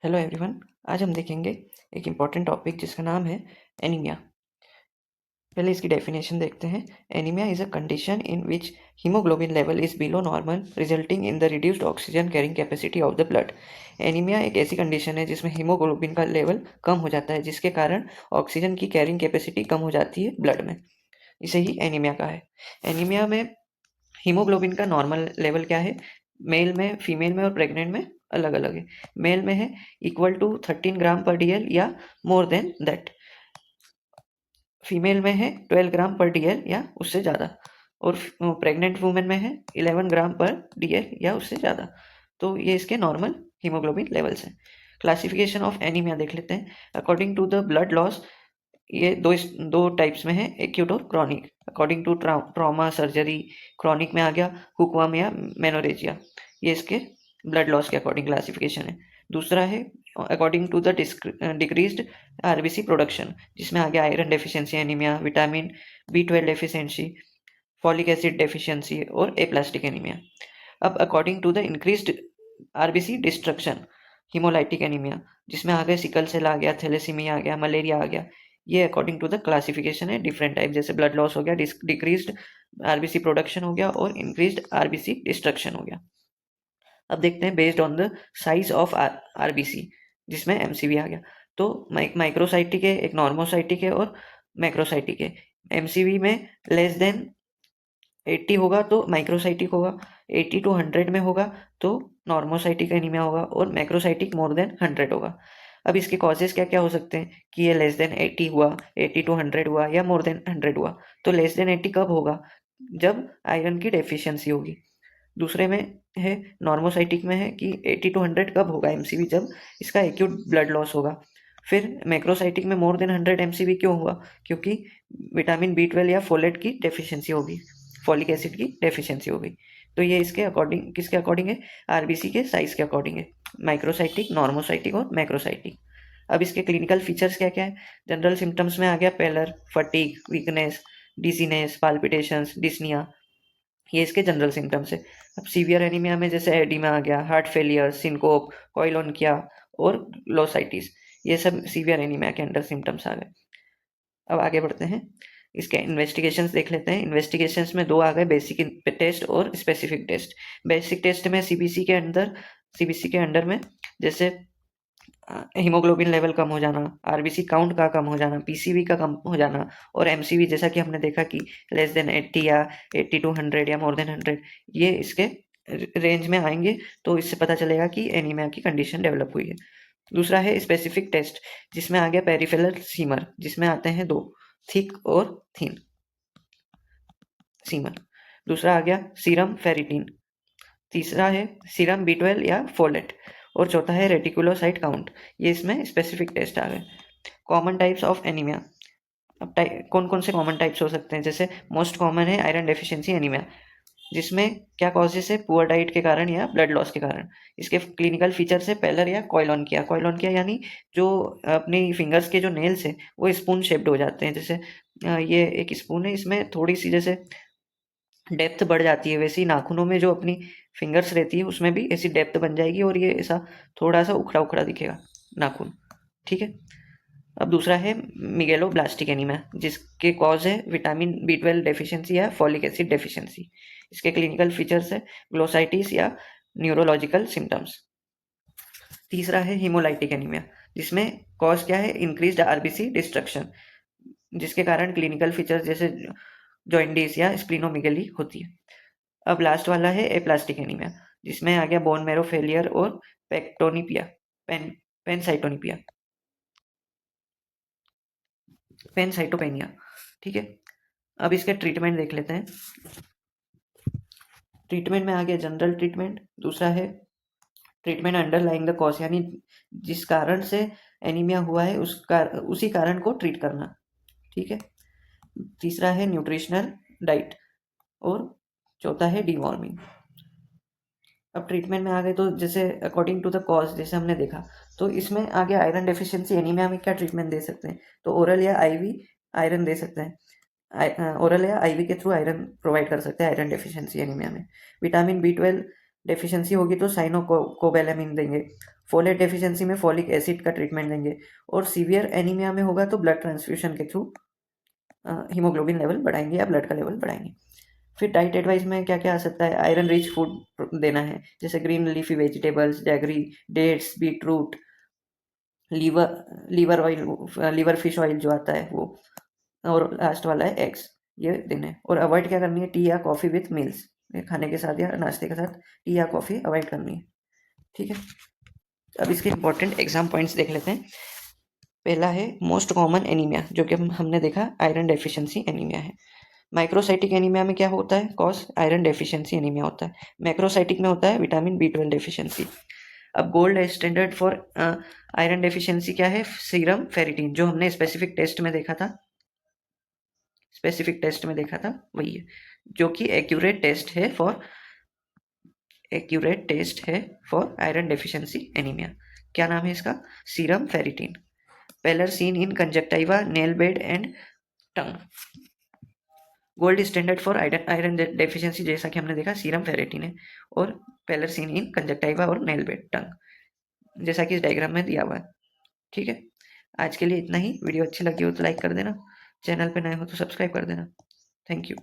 Hello everyone. आज हम देखेंगे एक इम्पॉर्टेंट टॉपिक जिसका नाम है एनीमिया। पहले इसकी डेफिनेशन देखते हैं। Anaemia is a condition in which haemoglobin level is below normal resulting in the reduced oxygen carrying capacity of the blood. Anaemia एक ऐसी कंडीशन है जिसमें हीमोग्लोबिन का लेवल कम हो जाता है, जिसके कारण ऑक्सीजन की कैरिंग कैपेसिटी कम हो जाती है ब्लड में। इसे ही एनीमिया कहा है। एनीमिया में हीमोग्लोबिन का नॉर्मल लेवल क्या है? मेल में, फीमेल में और प्रेग्नेंट में अलग अलग है। मेल में है इक्वल टू 13 ग्राम/dl या मोर देन दैट। फीमेल में है 12 ग्राम/dl या उससे ज़्यादा। और प्रेग्नेंट वुमेन में है 11 ग्राम/dl या उससे ज़्यादा। तो ये इसके नॉर्मल हीमोग्लोबिन लेवल्स हैं। क्लासिफिकेशन ऑफ एनीमिया देख लेते हैं। According to the blood loss ये दो टाइप्स में है, एक्यूट और chronic. According to trauma surgery chronic में आ गया, हुक्वा या मेनोरेजिया। ये इसके ब्लड लॉस के अकॉर्डिंग क्लासिफिकेशन है। दूसरा है according to the decreased RBC production, जिसमें आ गया iron deficiency anaemia, vitamin B12 deficiency, folic acid deficiency और एप्लास्टिक एनीमिया। अब according to the increased RBC destruction, haemolytic anaemia, जिसमें आ गए सिकल सेल आ गया, थैलेसीमिया आ गया, मलेरिया आ गया। ये अकॉर्डिंग टू द क्लासिफिकेशन है डिफरेंट टाइप, जैसे ब्लड लॉस हो गया, डिक्रीज्ड आरबीसी प्रोडक्शन हो गया और इंक्रीज्ड आरबीसी डिस्ट्रक्शन हो गया। अब देखते हैं based on the size of RBC, जिसमें एमसीवी आ गया। तो माइक्रोसाइटिक है, एक नॉर्मोसाइटिक है और मैक्रोसाइटिक है। एमसीवी में लेस देन 80 होगा तो माइक्रोसाइटिक होगा, 80 to 100 में होगा तो नॉर्मोसाइटिक एनीमिया होगा और मैक्रोसाइटिक मोर देन 100 होगा। अब इसके कॉजेज क्या क्या हो सकते हैं कि ये लेस देन 80 हुआ, 80 to 100 हुआ या मोर देन 100 हुआ। तो लेस देन 80 कब होगा? जब आयरन की डेफिशिएंसी होगी। दूसरे में है नॉर्मोसाइटिक में है कि 80 to 100 कब होगा एमसीवी? जब इसका एक्यूट ब्लड लॉस होगा। फिर मैक्रोसाइटिक में मोर देन 100 एमसीवी क्यों हुआ? क्योंकि विटामिन B12 या फोलेट की डेफिशिएंसी होगी, फॉलिक एसिड की डेफिशिएंसी हो गई। तो ये इसके अकॉर्डिंग, किसके अकॉर्डिंग है? आरबीसी के साइज के अकॉर्डिंग है, माइक्रोसाइटिक, नॉर्मोसाइटिक और मैक्रोसाइटिक। अब इसके क्लिनिकल फीचर्स क्या क्या है? जनरल सिम्टम्स में आ गया पेलर, fatigue, weakness, dizziness, palpitations, dyspnoea. ये इसके जनरल सिम्टम्स है। अब सीवियर एनीमिया में जैसे एडिमा आ गया, हार्ट फेलियर, सिनकोप, कोइलोनकिया और ग्लोसाइटिस। ये सब सीवियर एनीमिया के अंडर सिम्टम्स आ गए। अब आगे बढ़ते हैं, इसके इन्वेस्टिगेशंस देख लेते हैं। इन्वेस्टिगेशंस में दो आ गए, बेसिक टेस्ट और स्पेसिफिक टेस्ट। बेसिक टेस्ट में सीबीसी के अंडर में जैसे हीमोग्लोबिन लेवल कम हो जाना, आरबीसी काउंट का कम हो जाना, पीसीवी का कम हो जाना और एमसीवी, जैसा कि हमने देखा कि लेस देन 80 या 80 to 100 या मोर देन 100, ये इसके रेंज में आएंगे। तो इससे पता चलेगा कि एनीमिया की कंडीशन डेवलप हुई है। दूसरा है स्पेसिफिक टेस्ट, जिसमें आ गया पेरिफेरल सीमर, जिसमें आते हैं दो, थिक और थिन सीमर। दूसरा आ गया सीरम फेरिटीन। तीसरा है सीरम B12 या फोलेट। और चौथा है रेटिकुलोसाइट काउंट। ये इसमें स्पेसिफिक टेस्ट आ गए। Common types of anaemia. अब कौन कौन से कॉमन टाइप्स हो सकते हैं? जैसे मोस्ट कॉमन है आयरन डेफिशिएंसी एनीमिया, जिसमें क्या कॉजेस है? पुअर डाइट के कारण या ब्लड लॉस के कारण। इसके क्लिनिकल फीचर्स है पेलर या कोइलोनकिया। कोइलोनकिया यानी जो अपनी फिंगर्स के जो नेल्स है वो स्पून शेप्ड हो जाते हैं। जैसे ये एक स्पून है, इसमें थोड़ी सी जैसे डेप्थ बढ़ जाती है, वैसे ही नाखूनों में जो अपनी फिंगर्स रहती है उसमें भी ऐसी डेप्थ बन जाएगी और ये ऐसा थोड़ा सा उखड़ा उखड़ा दिखेगा नाखून। ठीक है। अब दूसरा है मिगेलोब्लास्टिक एनीमिया, जिसके कॉज है विटामिन B12 डेफिशिएंसी या फॉलिक एसिड डेफिशिएंसी। इसके क्लिनिकल फीचर्स है ग्लोसाइटिस या न्यूरोलॉजिकल सिम्टम्स। तीसरा है हीमोलाइटिक एनीमिया, जिसमें कॉज क्या है? इंक्रीज्ड आरबीसी डिस्ट्रक्शन, जिसके कारण क्लिनिकल फीचर्स जैसे जॉइंडिस या स्प्लीनोमेगली होती है। अब लास्ट वाला है एप्लास्टिक एनीमिया, जिसमें आ गया बोन मैरो फेलियर और पेक्टोनिपिया, पेनसाइटोनिपिया, पेनसाइटोपेनिया। ठीक है। अब इसके ट्रीटमेंट देख लेते हैं। ट्रीटमेंट में आ गया जनरल ट्रीटमेंट। दूसरा है ट्रीटमेंट अंडरलाइंग द कॉज, यानी जिस कारण से एनीमिया हुआ है उसी कारण को ट्रीट करना। ठीक है। तीसरा है न्यूट्रिशनल डाइट और चौथा है डीवॉर्मिंग। अब ट्रीटमेंट में आ गए तो जैसे अकॉर्डिंग टू द कॉज, जैसे हमने देखा, तो इसमें आ गया आयरन डेफिशिएंसी एनीमिया में क्या ट्रीटमेंट दे सकते हैं? तो ओरल या आईवी आयरन दे सकते हैं। ओरल या आईवी के थ्रू आयरन प्रोवाइड कर सकते हैं आयरन डेफिशिएंसी एनीमिया में। विटामिन B12 डेफिशिएंसी होगी तो साइनोकोबैलामिन देंगे। फोलेट डेफिशिएंसी में फॉलिक एसिड का ट्रीटमेंट देंगे। और सीवियर एनीमिया में होगा तो ब्लड ट्रांसफ्यूशन के थ्रू हीमोग्लोबिन लेवल बढ़ाएंगे या ब्लड का लेवल बढ़ाएंगे। फिर डाइट एडवाइस में क्या क्या आ सकता है, आयरन रिच फूड देना है, जैसे green leafy vegetables, jaggery, dates, beetroot, liver fish oil जो आता है वो, और लास्ट वाला है एग्स, ये देने हैं। और अवॉइड क्या करनी है, टी या कॉफ़ी विथ मील्स, खाने के साथ या नाश्ते के साथ टी या कॉफ़ी अवॉइड करनी है। ठीक है, अब इसके इंपॉर्टेंट एग्जाम पॉइंट्स देख लेते हैं। पहला है मोस्ट कॉमन एनीमिया, जो कि हमने देखा आयरन डेफिशिएंसी एनीमिया है। माइक्रोसाइटिक एनीमिया में क्या होता है, कॉज आयरन डेफिशिएंसी एनीमिया होता है। मैक्रोसाइटिक में होता है विटामिन B12 डेफिशिएंसी। अब gold standard for iron deficiency क्या है, सीरम फेरिटीन, जो हमने स्पेसिफिक टेस्ट में देखा था, वही है, जो कि एक्यूरेट टेस्ट है फॉर आयरन डेफिशिएंसी एनीमिया। क्या नाम है इसका, serum ferritin. Pallor seen in conjunctiva, nail bed and tongue. Gold standard for iron deficiency जैसा कि हमने देखा सीरम फेरेटिन है, और पेलर सीन इन कंजक्टाइवा और नेल बेड टंग, जैसा कि इस डायग्राम में दिया हुआ है। ठीक है, आज के लिए इतना ही। वीडियो अच्छी लगी हो तो लाइक कर देना, चैनल पे नए हो तो सब्सक्राइब कर देना। Thank you.